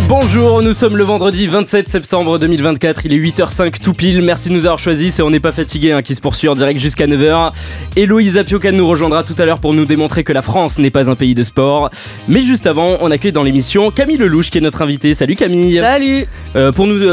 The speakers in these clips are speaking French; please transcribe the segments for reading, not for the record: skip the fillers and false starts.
Bonjour, nous sommes le vendredi 27 septembre 2024, il est 8h05 tout pile, merci de nous avoir choisis, c'est On n'est pas fatigué qui se poursuit en direct jusqu'à 9h. Héloïsa Piocan nous rejoindra tout à l'heure pour nous démontrer que la France n'est pas un pays de sport. Mais juste avant, on accueille dans l'émission Camille Lelouch qui est notre invité. Salut Camille. Salut.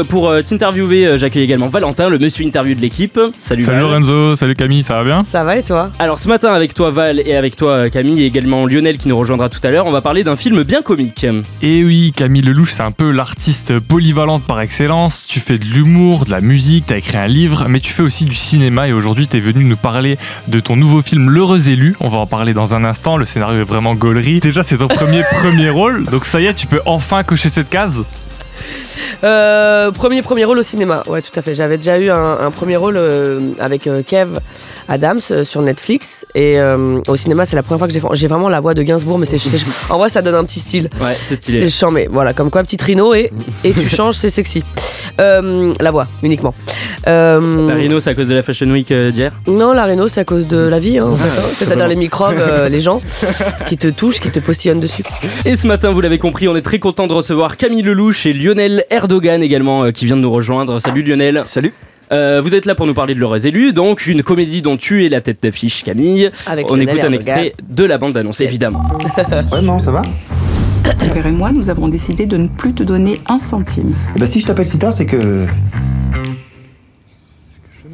Pour t'interviewer, j'accueille également Valentin, le monsieur interview de l'équipe. Salut Lorenzo, salut Camille, ça va bien? Ça va et toi? Alors ce matin avec toi Val et avec toi Camille et également Lionel qui nous rejoindra tout à l'heure, on va parler d'un film bien comique. Et oui, Camille Lelouch, c'est un peu l'artiste polyvalente par excellence. Tu fais de l'humour, de la musique, t'as écrit un livre, mais tu fais aussi du cinéma et aujourd'hui t'es venu nous parler de ton nouveau film L'Heureux Élu. On va en parler dans un instant, le scénario est vraiment gaulerie. Déjà c'est ton premier rôle, donc ça y est, tu peux enfin cocher cette case. Premier rôle au cinéma, ouais tout à fait. J'avais déjà eu un premier rôle avec Kev Adams sur Netflix et au cinéma c'est la première fois que j'ai vraiment la voix de Gainsbourg, mais en vrai ça donne un petit style. Ouais, c'est stylé. C'est chiant, mais voilà, comme quoi petit Rhino et tu changes, c'est sexy. La voix uniquement. La Rhino c'est à cause de la Fashion Week d'hier? Non, la Rhino c'est à cause de la vie, en fait, c'est-à-dire les microbes, les gens qui te touchent, qui te postillonnent dessus. Et ce matin, vous l'avez compris, on est très content de recevoir Camille Lelouch et Lionel Erdogan également qui vient de nous rejoindre. Salut Lionel. Salut. Vous êtes là pour nous parler de L'Heureux Élu, donc une comédie dont tu es la tête d'affiche Camille. Avec on Lionel écoute un Erdogan. extrait de la bande d'annonce évidemment. Ouais, non, ça va? Mon père et moi, nous avons décidé de ne plus te donner un centime. Eh ben, si je t'appelle si tard, c'est que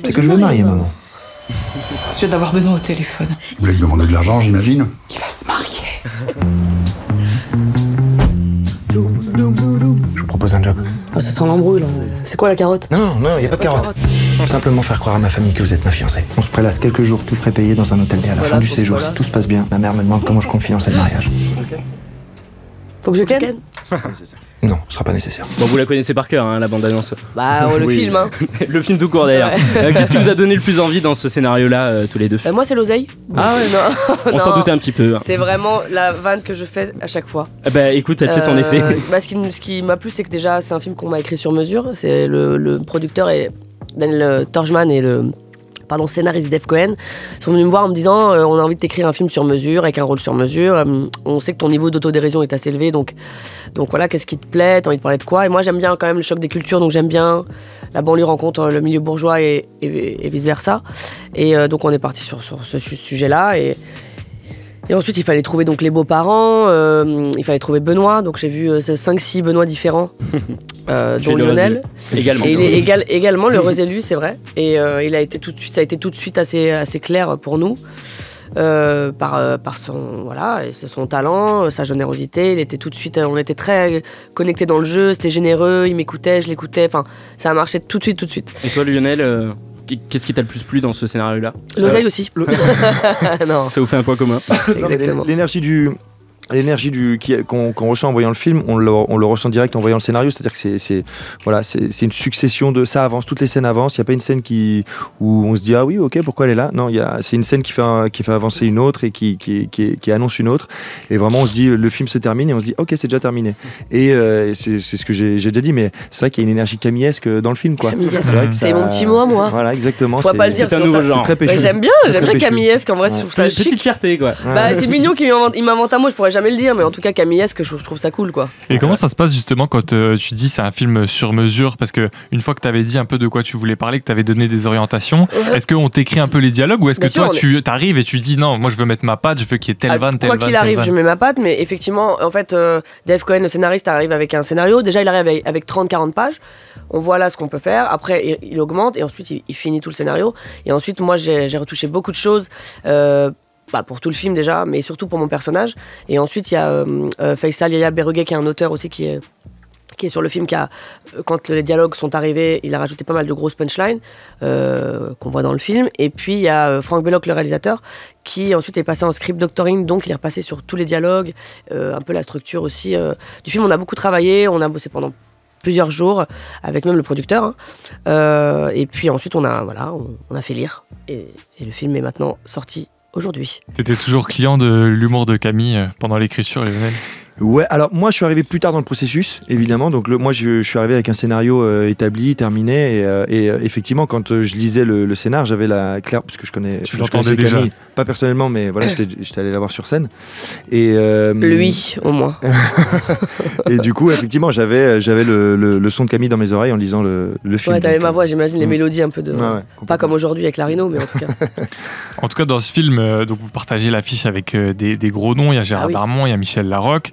je veux marier, maman. Je viens d'avoir Benoît au téléphone. Vous voulez me demander de l'argent, j'imagine? Il va se marier. Je vous propose un job. Ça sent l'embrouille là. C'est quoi la carotte? Non, y a pas de carotte. Simplement faire croire à ma famille que vous êtes ma fiancée. On se prélasse quelques jours, tout frais payé dans un hôtel. Et à la fin du séjour, si tout se passe bien, ma mère me demande comment je confie en ce mariage. Faut que je ken? Non, ce sera pas nécessaire. Bon, vous la connaissez par cœur, la bande d'annonce. Bah le Oui. film hein. Le film tout court d'ailleurs. Ouais. Qu'est-ce qui vous a donné le plus envie dans ce scénario-là, tous les deux? Moi c'est l'oseille. Ah ouais, non. on s'en Non. doutait un petit peu. C'est vraiment la vanne que je fais à chaque fois. Bah écoute, elle fait son effet. Bah, ce qui m'a plu, c'est que déjà, c'est un film qu'on m'a écrit sur mesure. C'est le producteur et Daniel Torjman et le scénariste Dave Cohen sont venus me voir en me disant on a envie de t'écrire un film sur mesure avec un rôle sur mesure. On sait que ton niveau d'autodérision est assez élevé, donc voilà, qu'est-ce qui te plaît, t'as envie de parler de quoi? Et moi j'aime bien quand même le choc des cultures, donc j'aime bien la banlieue rencontre le milieu bourgeois et vice versa. Et donc on est parti sur ce sujet-là et ensuite, il fallait trouver donc les beaux-parents, il fallait trouver Benoît, donc j'ai vu 5-6 Benoît différents, dont Lionel. Également. Et il est également l'heureux élu, c'est vrai. Et ça a été tout de suite assez clair pour nous, par son talent, sa générosité. Il était tout de suite, on était très connectés dans le jeu, c'était généreux, il m'écoutait, je l'écoutais, enfin, ça a marché tout de suite. Et toi Lionel, qu'est-ce qui t'a le plus plu dans ce scénario-là? L'oseille aussi. Non, Ça vous fait un point commun. exactement. L'énergie qu'on ressent en voyant le film, on le ressent direct en voyant le scénario, c'est-à-dire que c'est une succession de ça avance, toutes les scènes avancent, il n'y a pas une scène où on se dit ah oui ok pourquoi elle est là, non c'est une scène qui fait avancer une autre et qui annonce une autre et vraiment on se dit le film se termine et on se dit ok c'est déjà terminé et c'est ce que j'ai déjà dit, mais c'est vrai qu'il y a une énergie camillesque dans le film quoi. C'est mon petit mot à moi. Voilà exactement, Je pourrais pas le dire c'est un sur nouveau ça. genre. c'est très péchu. Mais j'aime bien camillesque, en vrai je trouve ça Petite chic. fierté quoi. Bah, c'est mignon qu'il m'invente un mot, je pourrais jamais le dire, mais en tout cas camillesque, je trouve ça cool quoi. Et comment ça se passe justement quand tu dis c'est un film sur mesure? Parce que une fois que tu avais dit un peu de quoi tu voulais parler, que tu avais donné des orientations, est-ce qu'on t'écrit un peu les dialogues ou est-ce que Bien sûr, toi tu arrives et tu dis non, moi je veux mettre ma patte, je veux qu'il y ait telle vanne, telle Quoi vanne, qu'il arrive, telle je vanne. mets ma patte, mais effectivement, en fait, Dave Cohen, le scénariste, arrive avec un scénario. Déjà, il arrive avec 30-40 pages. On voit là ce qu'on peut faire. Après, il augmente et ensuite, il finit tout le scénario. Et ensuite, moi, j'ai retouché beaucoup de choses. Pour tout le film déjà, mais surtout pour mon personnage. Et ensuite, il y a Faisal Yaya Berruguet, qui est un auteur aussi qui est sur le film, quand les dialogues sont arrivés, il a rajouté pas mal de grosses punchlines qu'on voit dans le film. Et puis il y a Franck Belloc, le réalisateur, qui ensuite est passé en script doctoring, donc il est repassé sur tous les dialogues, un peu la structure aussi du film. On a beaucoup travaillé, on a bossé pendant plusieurs jours avec même le producteur, et puis ensuite on a fait lire et le film est maintenant sorti aujourd'hui. T'étais toujours client de l'humour de Camille pendant l'écriture, Lionel? Ouais, alors moi je suis arrivé plus tard dans le processus, évidemment. Donc moi je suis arrivé avec un scénario établi, terminé, et effectivement quand je lisais le scénar, j'avais la claire, parce que je connaissais déjà. Camille, pas personnellement, mais voilà, j'étais allé la voir sur scène. Et Lui, au moins. et du coup, effectivement, j'avais le son de Camille dans mes oreilles en lisant le film. Ouais, t'avais donc, ma voix, j'imagine les mélodies un peu de. ouais, Pas comme aujourd'hui avec la Rhino, mais en tout cas. En tout cas, dans ce film, donc vous partagez l'affiche avec des gros noms. Il y a Gérard Darmon, il y a Michel Larocque.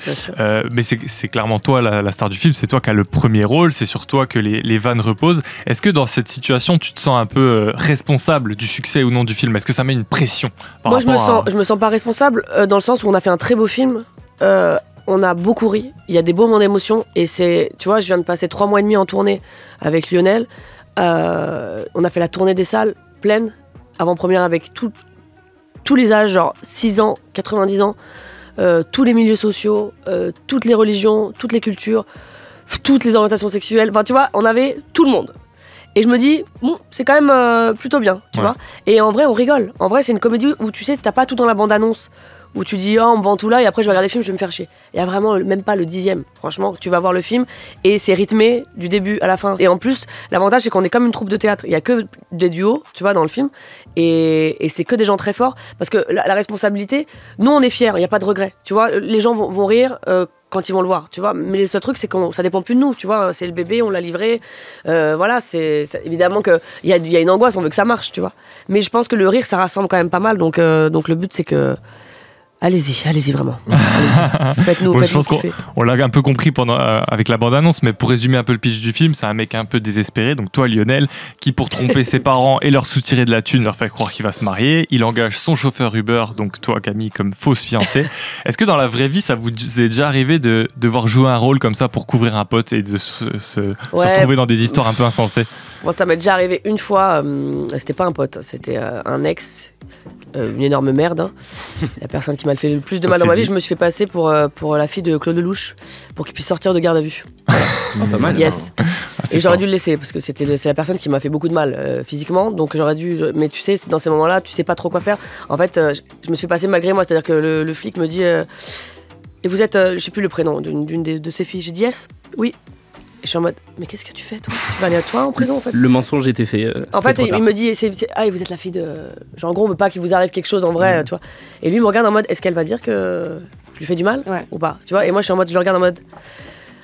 Mais c'est clairement toi la star du film. C'est toi qui as le premier rôle. C'est sur toi que les vannes reposent. Est-ce que dans cette situation, tu te sens un peu responsable du succès ou non du film? Est-ce que ça met une pression Moi, je me sens pas responsable dans le sens où on a fait un très beau film. On a beaucoup ri. Il y a des beaux moments d'émotion. Et tu vois, je viens de passer 3 mois et demi en tournée avec Lionel. On a fait la tournée des salles pleines, avant-première avec tous les âges, genre 6 ans, 90 ans. Tous les milieux sociaux, toutes les religions, toutes les cultures, toutes les orientations sexuelles. Enfin, tu vois, on avait tout le monde. Et je me dis, bon, c'est quand même plutôt bien, tu vois. Et en vrai, on rigole. En vrai, c'est une comédie où tu sais, t'as pas tout dans la bande-annonce, où tu dis, oh, on me vend tout là, et après je vais regarder le film, je vais me faire chier. Il y a vraiment même pas le 10e. Franchement, tu vas voir le film, et c'est rythmé du début à la fin. Et en plus, l'avantage, c'est qu'on est comme une troupe de théâtre. Il y a que des duos, tu vois, dans le film. Et c'est que des gens très forts, parce que la responsabilité, nous on est fiers, il n'y a pas de regret, tu vois, les gens vont rire quand ils vont le voir, tu vois, mais le seul truc c'est que ça dépend plus de nous, tu vois, c'est le bébé, on l'a livré, voilà, c'est évidemment qu'il y a une angoisse, on veut que ça marche, tu vois, mais je pense que le rire ça rassemble quand même pas mal, donc le but c'est que allez-y vraiment. Allez-y. Faites-nous je pense kiffer. qu'on l'a un peu compris avec la bande-annonce, mais pour résumer un peu le pitch du film, c'est un mec un peu désespéré, donc toi Lionel, qui pour tromper ses parents et leur soutirer de la thune, leur fait croire qu'il va se marier, il engage son chauffeur Uber, donc toi Camille, comme fausse fiancée. Est-ce que dans la vraie vie, ça vous est déjà arrivé de devoir jouer un rôle comme ça pour couvrir un pote et de se retrouver dans des histoires un peu insensées? Moi, ça m'est déjà arrivé une fois, c'était pas un pote, c'était un ex. Une énorme merde, hein. La personne qui m'a fait le plus de mal dans ma vie, je me suis fait passer pour la fille de Claude Lelouch pour qu'il puisse sortir de garde à vue. Pas mal. Yes. Et j'aurais dû le laisser parce que c'est la personne qui m'a fait beaucoup de mal physiquement, donc j'aurais dû. Mais tu sais, dans ces moments-là, tu sais pas trop quoi faire. En fait, je me suis fait passer malgré moi, c'est-à-dire que le flic me dit et vous êtes, je sais plus le prénom d'une de ces filles. J'ai dit yes, oui. Et je suis en mode, mais qu'est-ce que tu fais toi? Tu vas aller à toi en prison en fait? Le mensonge était fait. En fait, il me dit, et vous êtes la fille de. Genre en gros, on veut pas qu'il vous arrive quelque chose en vrai, tu vois. Et lui il me regarde en mode, est-ce qu'elle va dire que je lui fais du mal ou pas? Tu vois. Et moi je suis en mode, je le regarde en mode,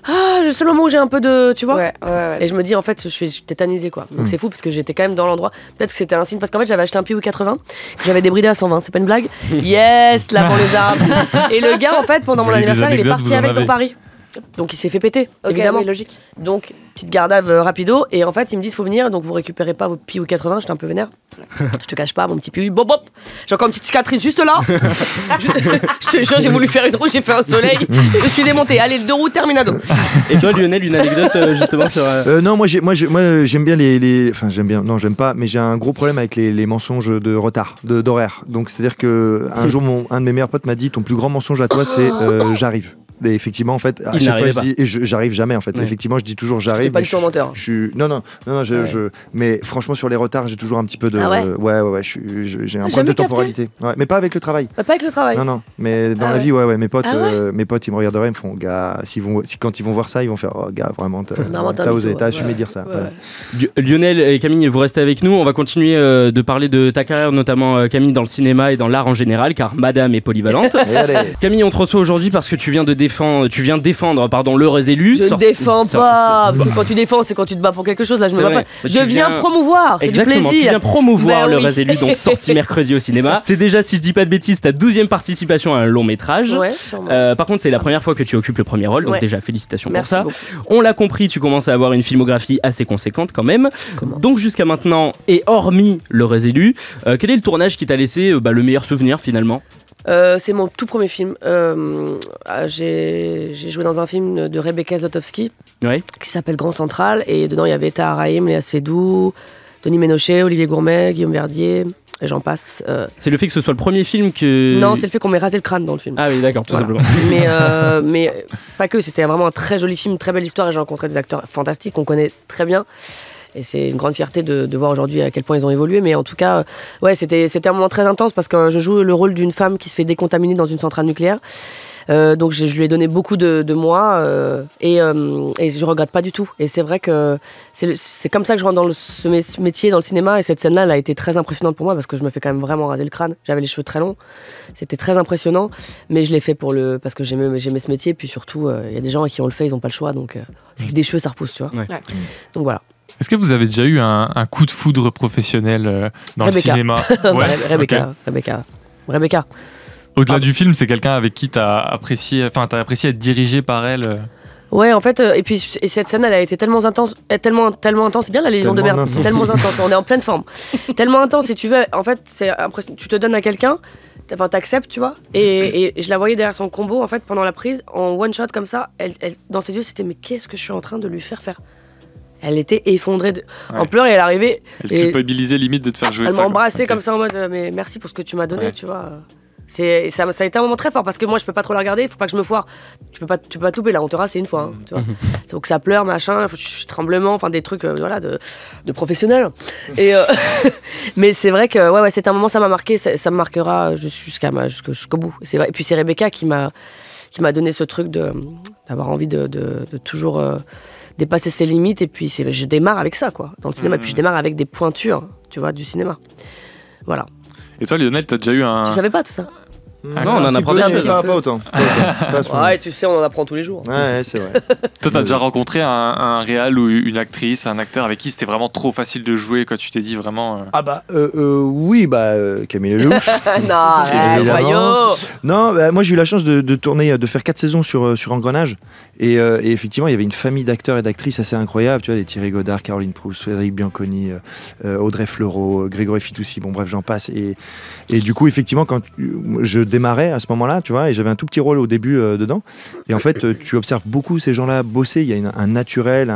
le seul moment où j'ai un peu de. Tu vois. Ouais. Et je me dis, en fait, je suis tétanisée quoi. Donc c'est fou parce que j'étais quand même dans l'endroit. Peut-être que c'était un signe parce qu'en fait, j'avais acheté un Piou 80, que j'avais débridé à 120, c'est pas une blague. Yes, là pour les arbres. Et le gars, en fait, pendant mon anniversaire, il est parti avec dans Paris. Donc il s'est fait péter, évidemment. Oui, logique. Donc petite garde rapido, et en fait ils me disent faut venir, donc vous récupérez pas votre Piou 80, j'étais un peu vénère. Je te cache pas, mon petit Piou, bop. J'ai encore une petite cicatrice juste là. Je te jure, j'ai voulu faire une roue, j'ai fait un soleil, je me suis démonté. Allez, le 2 roues terminado. Et toi Lionel, une anecdote justement sur... Non, moi j'aime bien enfin j'aime bien, non j'aime pas, mais j'ai un gros problème avec les mensonges de retard, d'horaire. Donc c'est à dire que un jour un de mes meilleurs potes m'a dit ton plus grand mensonge à toi c'est j'arrive. Et effectivement, en fait, à chaque fois, je dis, j'arrive jamais, en fait. Ouais. Effectivement, je dis toujours j'arrive. C'est pas du tout menteur. Non, mais franchement, sur les retards, j'ai toujours un petit peu de. Ah ouais. Ouais, j'ai un problème de temporalité. Ouais, mais pas avec le travail. Pas avec le travail. Non, mais dans la vie, ouais, mes potes, ils me regarderaient, ils me font, gars, quand ils vont voir ça, ils vont faire, oh, gars, vraiment, t'as osé, t'as assumé dire ça. Ouais. Lionel et Camille, vous restez avec nous. On va continuer de parler de ta carrière, notamment Camille, dans le cinéma et dans l'art en général, car madame est polyvalente. Camille, on te reçoit aujourd'hui parce que tu viens défendre l'heureux élu. Je ne défends pas, parce que quand tu défends, c'est quand tu te bats pour quelque chose. Là, je me bats pas. Je viens promouvoir, c'est du plaisir. Tu viens promouvoir l'heureux élu, donc sorti mercredi au cinéma. C'est déjà, si je dis pas de bêtises, ta 12e participation à un long métrage. Ouais, par contre, c'est la première fois que tu occupes le premier rôle, donc déjà félicitations. Merci pour ça. Beaucoup. On l'a compris, tu commences à avoir une filmographie assez conséquente quand même. Donc jusqu'à maintenant, et hormis l'heureux élu, quel est le tournage qui t'a laissé le meilleur souvenir finalement? C'est mon tout premier film. J'ai joué dans un film de Rebecca Zlotowski qui s'appelle Grand Central, et dedans il y avait Tahar Rahim, Léa Seydoux, Denis Ménochet, Olivier Gourmet, Guillaume Verdier, et j'en passe. C'est le fait que ce soit le premier film que... Non, c'est le fait qu'on m'ait rasé le crâne dans le film. Ah oui, d'accord, tout simplement. Mais pas que, c'était vraiment un très joli film, une très belle histoire, et j'ai rencontré des acteurs fantastiques qu'on connaît très bien. Et c'est une grande fierté de voir aujourd'hui à quel point ils ont évolué. Mais en tout cas, c'était un moment très intense parce que je joue le rôle d'une femme qui se fait décontaminer dans une centrale nucléaire. Donc je lui ai donné beaucoup de moi et je regrette pas du tout. Et c'est vrai que c'est comme ça que je rentre dans ce métier, dans le cinéma. Et cette scène-là, elle a été très impressionnante pour moi parce que je me fais quand même vraiment raser le crâne. J'avais les cheveux très longs, c'était très impressionnant. Mais je l'ai fait parce que j'aimais ce métier. Puis surtout, il y a des gens qui ont le fait, ils n'ont pas le choix. Donc c'est que des cheveux, ça repousse, tu vois. Ouais. Donc voilà. Est-ce que vous avez déjà eu un coup de foudre professionnel dans le cinéma? Rebecca. Au-delà du film, c'est quelqu'un avec qui t'as apprécié être dirigé par elle. Ouais, en fait, et cette scène, elle a été tellement intense, c'est bien la Légion de merde, tellement intense, on est en pleine forme. Tellement intense, si tu veux, en fait, c'est impressionnant. Tu te donnes à quelqu'un, t'acceptes, tu vois, et je la voyais derrière son combo, en fait, pendant la prise, en one shot comme ça, elle, dans ses yeux, c'était mais qu'est-ce que je suis en train de lui faire faire? Elle était effondrée en pleurs et elle arrivait. Elle culpabilisait limite de te faire jouer ça. Elle m'a embrassé comme ça en mode mais merci pour ce que tu m'as donné, tu vois. Ça a été un moment très fort parce que moi je peux pas trop la regarder, il faut pas que je me foire. Tu peux pas te louper, là on te rase, c'est une fois, tu vois. Donc ça pleure, machin, tremblement, enfin des trucs de professionnels. Et mais c'est vrai que ouais, c'est un moment, ça m'a marqué, ça me marquera jusqu'au bout. C'est vrai. Et puis c'est Rebecca qui m'a donné ce truc d'avoir envie de toujours dépasser ses limites, et puis je démarre avec ça, quoi, dans le cinéma, et puis je démarre avec des pointures, tu vois, du cinéma. Voilà. Et toi, Lionel, t'as déjà eu un... Tu savais pas tout ça? Non, on en apprend des choses. Pas autant. Ouais, tu sais, on en apprend tous les jours. Ouais, c'est vrai. Toi, t'as déjà rencontré un réal ou une actrice, un acteur avec qui c'était vraiment trop facile de jouer, quoi, tu t'es dit vraiment... Ah bah, oui, Camille Lelouch. Non, voyons. Non, moi j'ai eu la chance de tourner, de faire 4 saisons sur Engrenage. Et effectivement, il y avait une famille d'acteurs et d'actrices assez incroyable. Tu vois, les Thierry Godard, Caroline Proust, Frédéric Bianconi, Audrey Fleurot, Grégory Fitoussi, bon bref, j'en passe. Et du coup, effectivement, quand je démarrais à ce moment-là, tu vois, et j'avais un tout petit rôle au début dedans. Et en fait, tu observes beaucoup ces gens-là bosser. Il y a un naturel,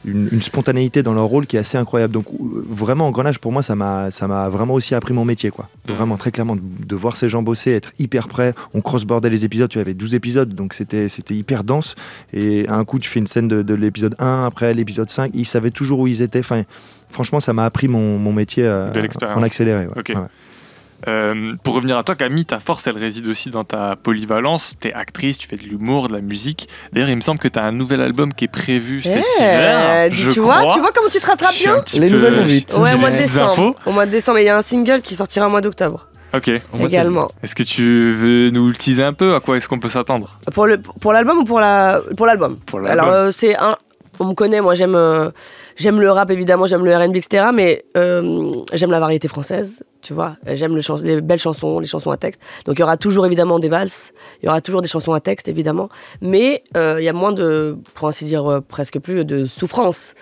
une spontanéité dans leur rôle qui est assez incroyable. Donc vraiment, Engrenage, pour moi, ça m'a vraiment aussi appris mon métier, quoi. Vraiment, très clairement, de voir ces gens bosser, être hyper prêts. On cross-bordait les épisodes. Tu avais 12 épisodes, donc c'était hyper dense. Et à un coup, tu fais une scène de l'épisode 1, après l'épisode 5. Ils savaient toujours où ils étaient. Enfin, franchement, ça m'a appris mon métier en accéléré. Ouais. Okay. Pour revenir à toi, Camille, ta force, elle réside aussi dans ta polyvalence. T'es actrice, tu fais de l'humour, de la musique. D'ailleurs, il me semble que t'as un nouvel album qui est prévu cet hiver. Tu vois comment tu te rattrapes bien? Les nouvelles vont vite. Ouais, au mois de décembre. Au mois de décembre, il y a un single qui sortira au mois d'octobre. Ok. Également. Est-ce que tu veux nous le teaser un peu? À quoi est-ce qu'on peut s'attendre? Pour l'album ou pour l'album? Alors, on me connaît, moi j'aime le rap évidemment, j'aime le R&B, etc. Mais j'aime la variété française, tu vois. J'aime les belles chansons, les chansons à texte. Donc il y aura toujours évidemment des valses, il y aura toujours des chansons à texte évidemment. Mais il y a moins de, pour ainsi dire presque plus, de souffrance.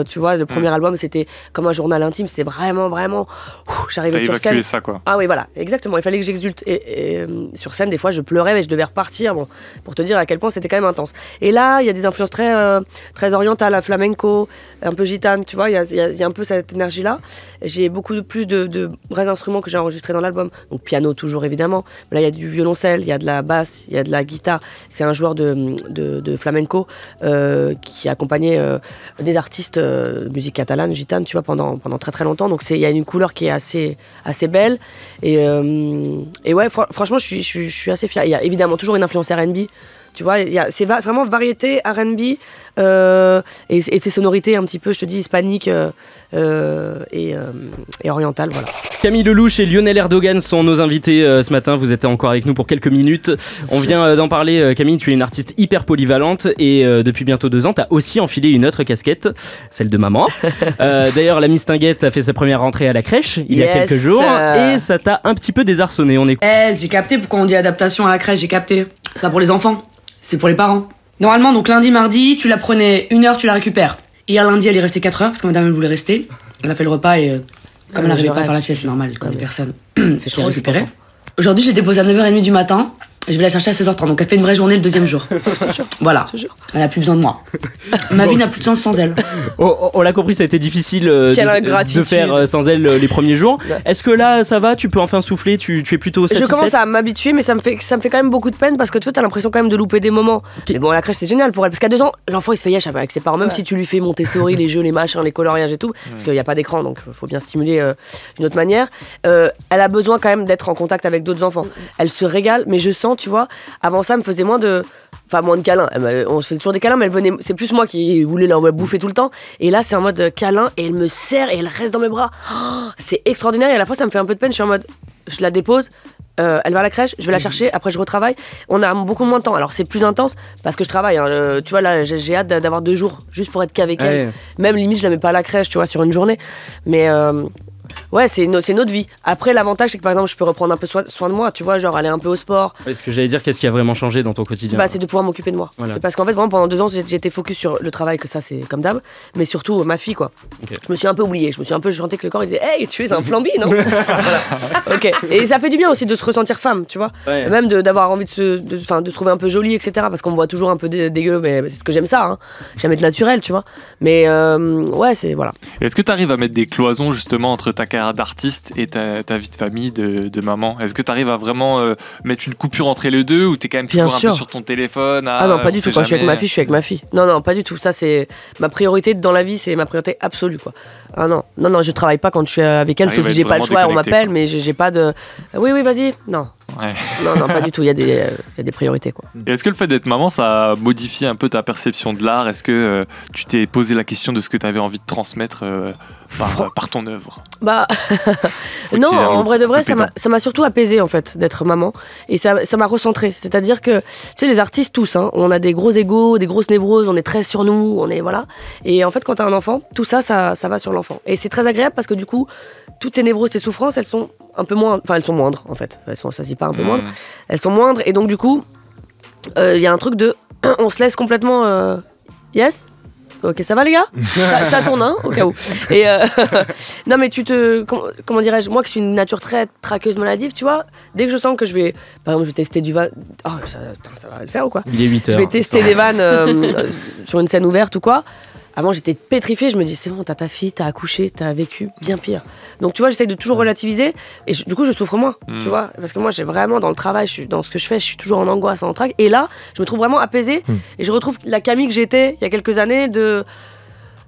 Tu vois, le premier album c'était comme un journal intime, c'était vraiment, j'arrivais sur scène. Ça, quoi. Ah oui, voilà, exactement. Il fallait que j'exulte. Et sur scène, des fois, je pleurais et je devais repartir, bon, pour te dire à quel point c'était quand même intense. Et là, il y a des influences très orientales, à flamenco, un peu gitane, tu vois, il y a un peu cette énergie-là. J'ai beaucoup plus de vrais instruments que j'ai enregistrés dans l'album. Donc piano toujours évidemment, mais là il y a du violoncelle, il y a de la basse, il y a de la guitare. C'est un joueur de flamenco qui accompagnait des artistes de musique catalane, gitane, tu vois, pendant très très longtemps. Donc il y a une couleur qui est assez belle. Et ouais, franchement, je suis assez fière. Il y a évidemment toujours une influence R&B. Tu vois, c'est vraiment variété R&B et ces sonorités un petit peu, je te dis, hispaniques et orientales, voilà. Camille Lelouch et Lionel Erdogan sont nos invités ce matin. Vous êtes encore avec nous pour quelques minutes. On vient d'en parler. Camille, tu es une artiste hyper polyvalente et depuis bientôt 2 ans, tu as aussi enfilé une autre casquette, celle de maman. D'ailleurs, la Miss Tinguette a fait sa première rentrée à la crèche il y a quelques jours et ça t'a un petit peu désarçonné. On écoute. J'ai capté pourquoi on dit adaptation à la crèche, j'ai capté. C'est pas pour les enfants, c'est pour les parents. Normalement, donc lundi, mardi, tu la prenais 1 heure, tu la récupères. Hier, lundi, elle est restée 4 heures parce que madame, elle voulait rester. Elle a fait le repas et comme elle n'arrivait pas à faire la sieste, c'est normal, quand des personnes fait qu'elle récupérait. Aujourd'hui, j'ai déposé à 9h30 du matin. Je vais la chercher à 16h30, donc elle fait une vraie journée le 2e jour. Voilà, elle a plus besoin de moi. Ma vie n'a plus de sens sans elle. On l'a compris, ça a été difficile de faire sans elle les premiers jours. Est-ce que là, ça va? Tu peux enfin souffler? Tu es plutôt satisfaite? Je commence à m'habituer, mais ça me fait quand même beaucoup de peine parce que tu vois, t'as l'impression quand même de louper des moments. Okay. Mais bon, la crèche, c'est génial pour elle, parce qu'à 2 ans, l'enfant il se fait yesh avec ses parents, même si tu lui fais Montessori, les jeux, les machins, les coloriages et tout, parce qu'il n'y a pas d'écran, donc il faut bien stimuler d'une autre manière. Elle a besoin quand même d'être en contact avec d'autres enfants. Elle se régale, mais je sens, tu vois, avant ça, elle me faisait moins de câlins. On se faisait toujours des câlins, mais elle venait. C'est plus moi qui voulais la bouffer tout le temps. Et là, c'est en mode câlin et elle me serre et elle reste dans mes bras. Oh, c'est extraordinaire. Et à la fois, ça me fait un peu de peine. Je suis en mode, je la dépose. Elle va à la crèche, je vais la chercher, après je retravaille. On a beaucoup moins de temps. Alors c'est plus intense parce que je travaille. Hein. Tu vois, là, j'ai hâte d'avoir 2 jours juste pour être qu'avec elle. Même limite, je la mets pas à la crèche, tu vois, sur une journée. Mais ouais, c'est notre vie. Après, l'avantage, c'est que par exemple, je peux reprendre un peu soin de moi, tu vois, genre aller un peu au sport. Est-ce que j'allais dire, qu'est-ce qui a vraiment changé dans ton quotidien? C'est de pouvoir m'occuper de moi. Voilà. C'est parce qu'en fait, vraiment, pendant 2 ans, j'étais focus sur le travail, que ça, c'est comme d'hab, mais surtout ma fille, quoi. Okay. Je me suis un peu oubliée. Je sentais que le corps, il disait, hey, tu es un flambi, non? Voilà. Ok. Et ça fait du bien aussi de se ressentir femme, tu vois. Ouais. Même d'avoir envie de se trouver un peu jolie, etc. Parce qu'on me voit toujours un peu dégueu, mais c'est ce que j'aime ça, hein. J'aime être naturel, tu vois. Mais ouais, c'est voilà. Est-ce que tu arrives à mettre des cloisons justement entre ta carrière d'artiste et ta vie de famille, de maman? Est-ce que tu arrives à vraiment mettre une coupure entre les deux, ou t'es quand même toujours un peu sur ton téléphone Ah non, pas du tout. Quand je suis avec ma fille, je suis avec ma fille. Non, pas du tout. Ça, c'est ma priorité dans la vie, c'est ma priorité absolue, quoi. Ah non, je travaille pas quand je suis avec elle, sauf si j'ai pas le choix, on m'appelle, mais j'ai pas de. Oui, vas-y. Non. Ouais. Non, pas du tout. Il y a des priorités, quoi. Et est-ce que le fait d'être maman, ça a modifié un peu ta perception de l'art? Est-ce que tu t'es posé la question de ce que tu avais envie de transmettre par ton œuvre? Non, en vrai de vrai, ça m'a surtout apaisé, en fait, d'être maman. Et ça m'a recentré. C'est-à-dire que, tu sais, les artistes, tous, hein, on a des gros égos, des grosses névroses, on est très sur nous, on est, voilà. Et en fait, quand t'as un enfant, tout ça va sur l'enfant. Et c'est très agréable parce que, du coup, toutes tes névroses, tes souffrances, elles sont un peu moins, elles sont moindres, en fait. Ça se dit pas un peu moindres. Elles sont moindres. Et donc, du coup, il y a un truc de, on se laisse complètement, yes? Ok, ça va les gars? Ça tourne, hein, au cas où. Et non, mais comment dirais-je, moi qui suis une nature très traqueuse maladive, tu vois, dès que je sens que je vais, par exemple, je vais tester du van. Oh, ça va le faire ou quoi? Il est 8h. Je vais tester des vannes sur une scène ouverte ou quoi. Avant, j'étais pétrifiée, je me dis, c'est bon, t'as ta fille, t'as accouché, t'as vécu bien pire. Donc, tu vois, j'essaye de toujours relativiser, et du coup, je souffre moins, tu vois, parce que moi, j'ai vraiment, dans le travail, dans ce que je fais, je suis toujours en angoisse, en trac, et là, je me trouve vraiment apaisée, et je retrouve la Camille que j'étais il y a quelques années de...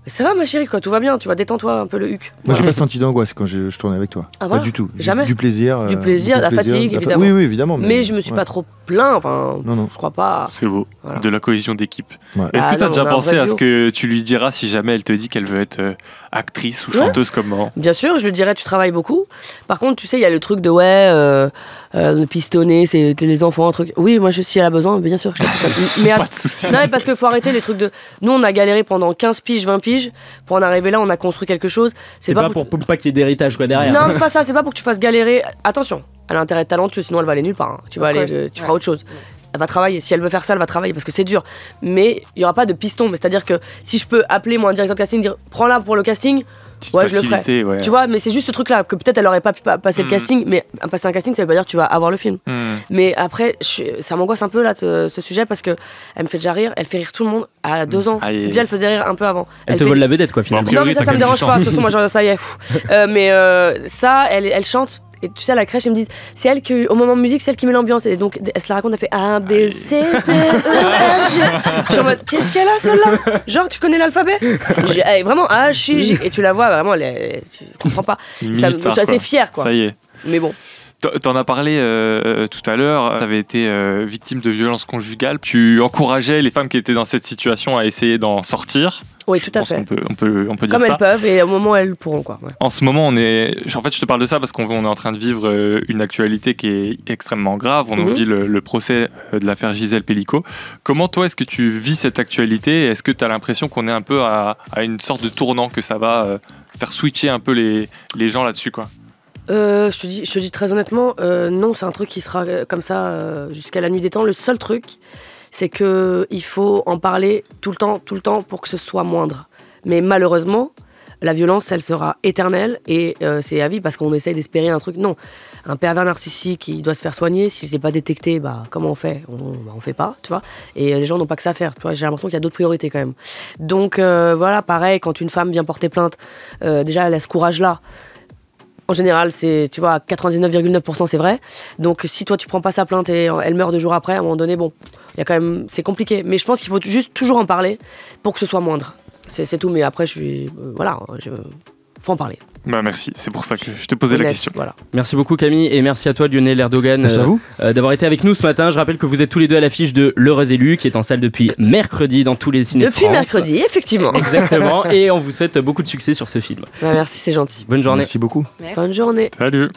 Ça va ma chérie, quoi, tout va bien, tu vois, détends-toi un peu le huc. Moi j'ai pas senti d'angoisse quand je tournais avec toi. Ah, voilà. Pas du tout. Jamais. Du plaisir. Du plaisir, la fatigue, évidemment. Oui, évidemment. Mais je me suis pas trop plaint, enfin, non. Je crois pas. C'est beau, voilà. De la cohésion d'équipe. Ouais. Est-ce que tu as déjà pensé à ce que tu lui diras si jamais elle te dit qu'elle veut être actrice ou chanteuse comme moi? Bien sûr, je lui dirais tu travailles beaucoup. Par contre, tu sais, il y a le truc de le pistonner, c'est les enfants, un truc. Oui, moi, si elle a besoin, bien sûr. Mais pas de soucis. Non, parce qu'il faut arrêter les trucs de. Nous, on a galéré pendant 15 piges, 20 piges. Pour en arriver là, on a construit quelque chose. C'est pas pour pas qu'il y ait d'héritage, quoi, derrière. Non, c'est pas ça, c'est pas pour que tu fasses galérer. Attention, elle a intérêt de talentueux, sinon elle va aller nulle part. Hein. Tu feras autre chose. Elle va travailler. Si elle veut faire ça, elle va travailler parce que c'est dur. Mais il y aura pas de piston. Mais c'est-à-dire que si je peux appeler moi un directeur de casting, dire prends-la pour le casting. Ouais, je le ferai. Ouais. Tu vois, mais c'est juste ce truc-là que peut-être elle aurait pas pu passer le casting, mais passer un casting, ça veut pas dire que tu vas avoir le film. Mais après, ça m'angoisse un peu là ce sujet parce que elle me fait déjà rire. Elle fait rire tout le monde à 2 ans. Déjà, elle faisait rire un peu avant. Elle te vole la vedette, quoi, finalement. Non, mais ça me dérange pas. De toute façon, moi, genre, ça y est. Mais ça, elle chante. Et tu sais, à la crèche, ils me disent, c'est elle qui, au moment de musique, c'est elle qui met l'ambiance. Et donc, elle se la raconte, elle fait A, B, C, D, E, F, G. Je suis en mode, qu'est-ce qu'elle a, celle-là? Genre, tu connais l'alphabet? Vraiment, A, J, J. Et tu la vois, vraiment, tu comprends pas. Je suis assez fière, quoi. Ça y est. Mais bon. T'en as parlé tout à l'heure, t'avais été victime de violences conjugales. Tu encourageais les femmes qui étaient dans cette situation à essayer d'en sortir. Oui, tout à fait. On peut dire comme ça. Elles peuvent et au moment où elles pourront, quoi. Ouais. En ce moment, en fait, je te parle de ça parce qu'on est en train de vivre une actualité qui est extrêmement grave. On vit le procès de l'affaire Gisèle Pelicot. Comment, toi, est-ce que tu vis cette actualité? Est-ce que tu as l'impression qu'on est un peu à une sorte de tournant, que ça va faire switcher un peu les gens là-dessus, quoi? Je te dis très honnêtement, non, c'est un truc qui sera comme ça jusqu'à la nuit des temps. Le seul truc, c'est qu'il faut en parler tout le temps pour que ce soit moindre. Mais malheureusement, la violence, elle sera éternelle et c'est à vie parce qu'on essaye d'espérer un truc. Non, un pervers narcissique, il doit se faire soigner. Si c'est pas détecté, comment on fait? On fait pas, tu vois. Et les gens n'ont pas que ça à faire. Tu vois, j'ai l'impression qu'il y a d'autres priorités quand même. Donc voilà, pareil, quand une femme vient porter plainte, déjà elle a ce courage-là. En général, c'est, tu vois, à 99,9% c'est vrai. Donc, si toi, tu prends pas sa plainte et elle meurt 2 jours après, à un moment donné, bon, il y a quand même, c'est compliqué. Mais je pense qu'il faut juste toujours en parler pour que ce soit moindre. C'est tout. Mais après, voilà, faut en parler. Bah merci, c'est pour ça que je te posais la Honnête, question. Voilà. Merci beaucoup Camille et merci à toi Lionel Erdogan Merci à vous. d'avoir été avec nous ce matin. Je rappelle que vous êtes tous les deux à l'affiche de L'Heureuse Élue qui est en salle depuis mercredi dans tous les ciné de Depuis France. mercredi, effectivement. Exactement, et on vous souhaite beaucoup de succès sur ce film. Merci, c'est gentil. Bonne journée. Merci beaucoup. Bonne journée. Salut.